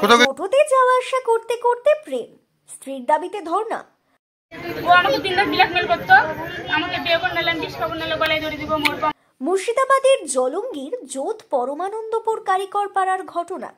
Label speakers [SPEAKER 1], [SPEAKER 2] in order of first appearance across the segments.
[SPEAKER 1] টোটোতে যাওয়া আসা করতে করতে প্রেম, স্ত্রীর দাবিতে ধর্ণা।
[SPEAKER 2] ও আমাকে দিনরাত ব্ল্যাকমেল করতো, আমাকে বিয়ে করে নিলাম, বিষ খাবো নাহলে গলায় দড়ি দিব, মরবো।
[SPEAKER 1] মুর্শিদাবাদের জলঙ্গির জোত পরমানন্দপুর কারিকর পাড়ার ঘটনা।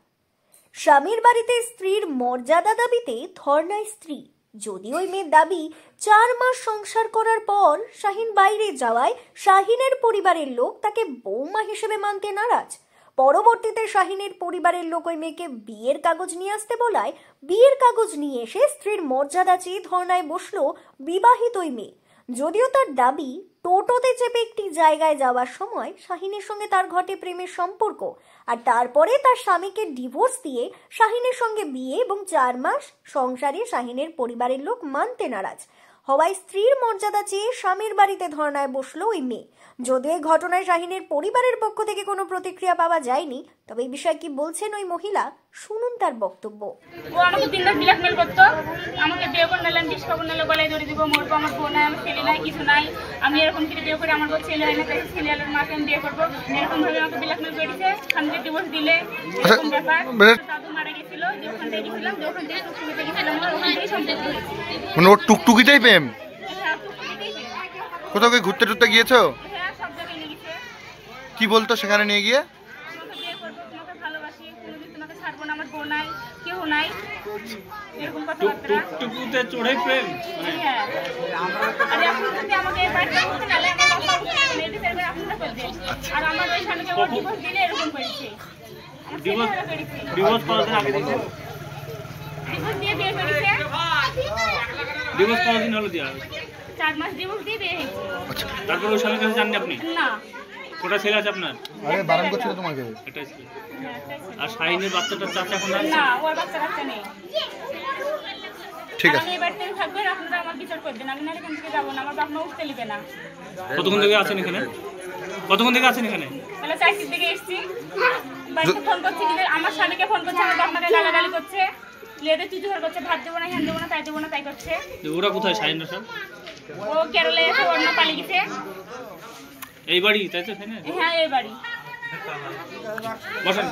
[SPEAKER 1] স্বামীর বাড়িতে স্ত্রীর মর্যাদা দাবিতে ধর্ণায় স্ত্রী। যদিও ওই মেয়ের দাবি 4 মাস সংসার করার পর শাহিন বাইরে যাওয়ায় শাহিনের পরিবারের লোক তাকে বৌমা হিসেবে মানতে নারাজ। পরবর্তীতে শাহিনের পরিবারের লোক ওই মেয়েকে বিয়ের কাগজ নিয়ে আসতে বলায় বিয়ের কাগজ নিয়ে এসে স্ত্রীর মর্যাদা চেয়ে ধর্ণায় বসলো বিবাহিত ওই মেয়ে। যদিও তার দাবি, টোটোতে চেপে একটি জায়গায় যাওয়ার সময় শাহিনের সঙ্গে তার ঘটে প্রেমের সম্পর্ক, আর তারপরে তার স্বামীকে ডিভোর্স দিয়ে শাহিনের সঙ্গে বিয়ে এবং 4 মাস সংসারে শাহিনের পরিবারের লোক মানতে নারাজ হওয়ায় স্ত্রীর মর্যাদা চেয়ে স্বামীর বাড়িতে ধর্ণায় বসলো ওই মেয়ে। যদিও এই ঘটনায় শাহিনের পরিবারের পক্ষ থেকে কোনো প্রতিক্রিয়া পাওয়া যায়নি, তবে এই বিষয়ে কি বলছেন ওই মহিলা, শুনুন তার বক্তব্য।
[SPEAKER 2] ও আমাকে দিনরাত ব্ল্যাকমেল করতো, আমাকে বিয়ে করে নিলাম, বিষ খাবো নাহলে গলায় দড়ি দিব, মরবো। আমার বোন নাই, আমার ছেলে নাই, কিছু নাই। আমি এরকম করে বিয়ে করে আমার ছেলে হয় না, তাই ছেলের মাকে আমি বিয়ে করবো, এরকম ভাবে আমাকে ব্ল্যাকমেল করেছে। স্বামীকে ডিভোর্স দিলে এরকম ব্যাপার। দাদু মারা গেছিল, যে ওখান থেকে গেছিলাম, যে ওখান থেকে টুকটুকিতে গেছিলাম, ওখান থেকে সম্পর্ক হয়েছে।
[SPEAKER 3] মানে ওর টুকটুকিটাই প্রেম?
[SPEAKER 2] হ্যাঁ, টুকটুকিতেই প্রেম।
[SPEAKER 3] কোথাও কি ঘুরতে টুরতে গিয়েছো?
[SPEAKER 2] হ্যাঁ, সব জায়গায় নিয়ে গেছে।
[SPEAKER 3] কি বলতো সেখানে নিয়ে গিয়ে?
[SPEAKER 2] তোমাকে বিয়ে করবো, তোমাকে ভালোবাসি, কোনোদিন তোমাকে ছাড়বো না, আমার বউ নাই, কেউ নাই, এরকম কথাবার্তা।
[SPEAKER 4] টুকটুকিতে চড়ে প্রেম?
[SPEAKER 2] হ্যাঁ, আর এখন যদি আমাকে বাড়িতে করতে নালে আমার বাবা মেয়েদের ফেরবে আপনারা করবেন। আর আমার ওই স্বামীকে ওর ডিভোর্স দিলে এরকম করেছে।
[SPEAKER 4] ডিভোর্স কতদিন আগে দিয়েছে?
[SPEAKER 2] ডিভোর্স দিয়ে বিয়ে করেছে।
[SPEAKER 4] ডিভোর্স কতদিন হলো দেওয়া?
[SPEAKER 2] 4 মাস ডিভোর্স দিয়ে বিয়ে হয়েছে।
[SPEAKER 3] আচ্ছা,
[SPEAKER 4] তারপর ওই স্বামীর কাছে জাননি আপনি?
[SPEAKER 2] না।
[SPEAKER 4] কোটা ছেলে আছে আপনার?
[SPEAKER 3] আরে বারণ করছিল তোমাকে।
[SPEAKER 4] এটাই ছিল।
[SPEAKER 2] হ্যাঁ, একটাই ছিল।
[SPEAKER 4] আর শাহিনের বাচ্চাটার চাচা এখন আছে?
[SPEAKER 2] না, ওর বাচ্চা কাচ্চা নেই।
[SPEAKER 3] ঠিক
[SPEAKER 2] আর
[SPEAKER 3] আছে,
[SPEAKER 2] আমি এই বাড়িতে থাকবো, আর আপনারা আমার বিচার করবেন। আমি না এখান থেকে যাবো না, আমার বাপ মা উঠতে নেবে না।
[SPEAKER 4] কতক্ষণ থেকে আছেন এখানে? কতক্ষণ থেকে আছেন এখানে?
[SPEAKER 2] তাহলে 4টার দিকে এসেছি, বাড়িতে ফোন করছি, কিন্তু আমার স্বামীকে ফোন করছে, আমার বাপ মাকে গালাগালি করছে, লেদে তুই জোর করছে, ভাত দেবো না, হ্যান দেবো না, তাই দেবো না, তাই করছে।
[SPEAKER 4] ওরা কোথায় শাহিনরা সব?
[SPEAKER 2] ও কেরলে এসে ওর না পালিয়ে গেছে।
[SPEAKER 4] এই বাড়ি তাই তো?
[SPEAKER 2] হ্যাঁ, এই বাড়ি।
[SPEAKER 4] বসেন।